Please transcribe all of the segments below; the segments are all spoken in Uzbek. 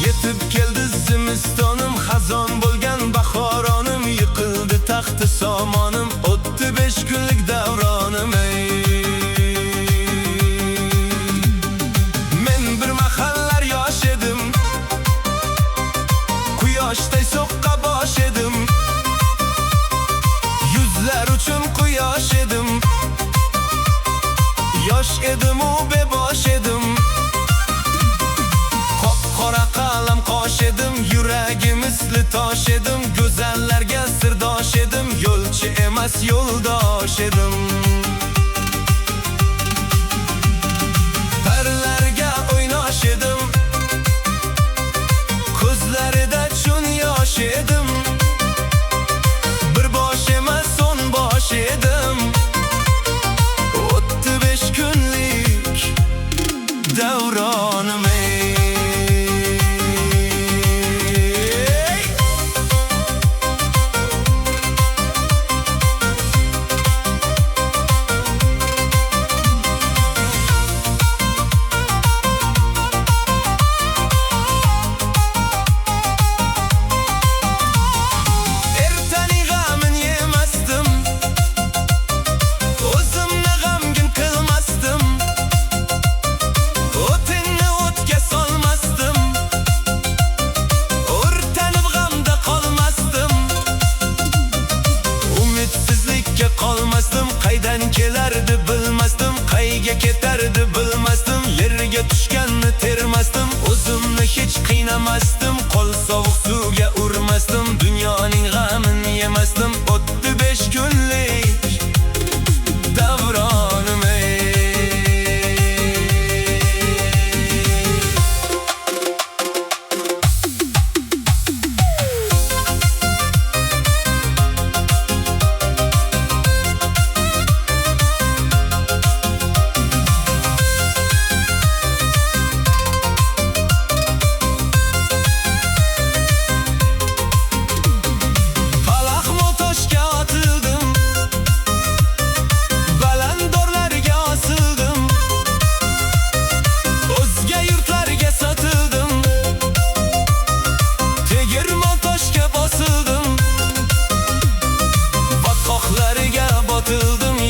Yetib keldi zimistonim, xazon bo'lgan bahoronim, yiqildi taxti somonim, o'tdi 5 kunlik davronim. Men bir mahallar yosh edim, quyoshday so'qqa bosh edim, yuzlar uchun quyosh edim, yosh edim u bebosh edim. Qora qalam qosh edim, yuragi misli tosh edim, go'zallarga sirdosh edim, yo'lchi emas yo'ldosh edim. Parlarga o'ynosh edim, ko'zlarida chun yosh edim, bir bosh emas 10 bosh edim. O'tdi 5 kunlik davronim. Qaydan kelardi bilmasdim, qayga ketardi bilmasdim, yerga tushganni termasdim, o'zimni hech qiynamasdim, qo'l sovuq suvga urmasdim, dunyoning g'amini yemasdim. O'tdi 5 kunlik davronim.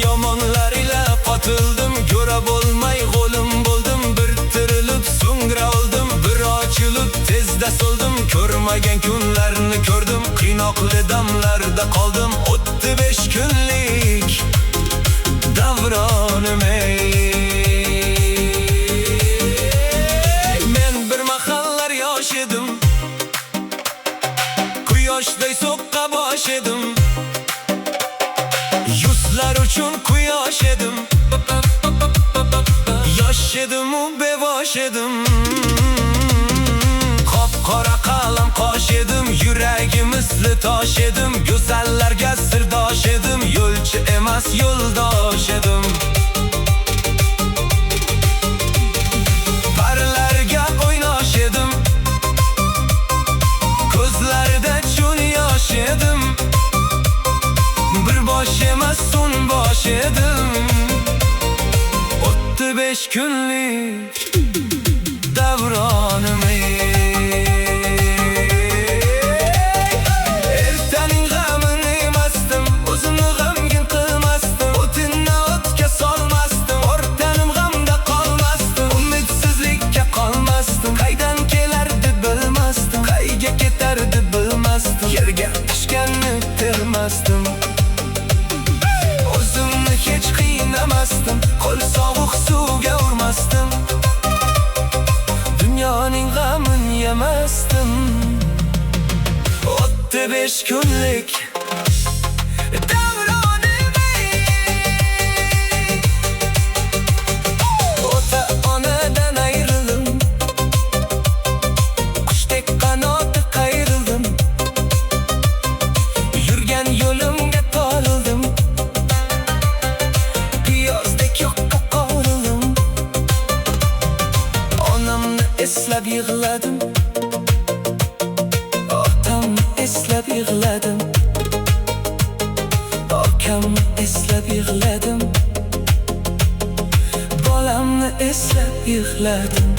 Yomonlar ila qotildim, ko'ra bo'lmay qo'lim bo'ldim, bir tirilib so'ngra oldim, bir ochilib tezda so'ldim, ko'rmagan kunlarni ko'rdim, qiynoqli damlarda qoldim. O'tdi 5 kunlik davronim. Men bir mahallar yosh edim, quyoshday so'qqa bosh edim, yuzlar uchun quyosh edim, yosh edim u bebosh edim. Qop-qora qalam qosh edim, yuragi misli tosh edim, go'zallarga sirdosh edim, yo'lchi emas yo'ldosh edim. Parlarga o'ynosh edim, ko'zlarida chun yosh edim, bir bosh emas 10 bosh edim. O'tdi 5 kunlik davronim. Ertaning g'amini yemasdim, o'zimni g'amgin qilmasdim, o'tinni o'tga solmasdim, o'rtanim g'amda qolmasdim, umidsizlikka qolmasdim, qaydan kelardi bilmasdim, qayga ketardi bilmasdim, yerga tushganni termasdim, hech qiynamasdim, qo'l sovuq suvga urmasdim, dunyoning g'amini yemasdim. O'tdi 5 kunlik davronim. Ota onadan ayrildim, qushdek qanoti qayrildim, yurgan yo'limga torildim, eslab yig'ladim, otamni eslab yig'ladim, okamni eslab yig'ladim, bolamni eslab yig'ladim.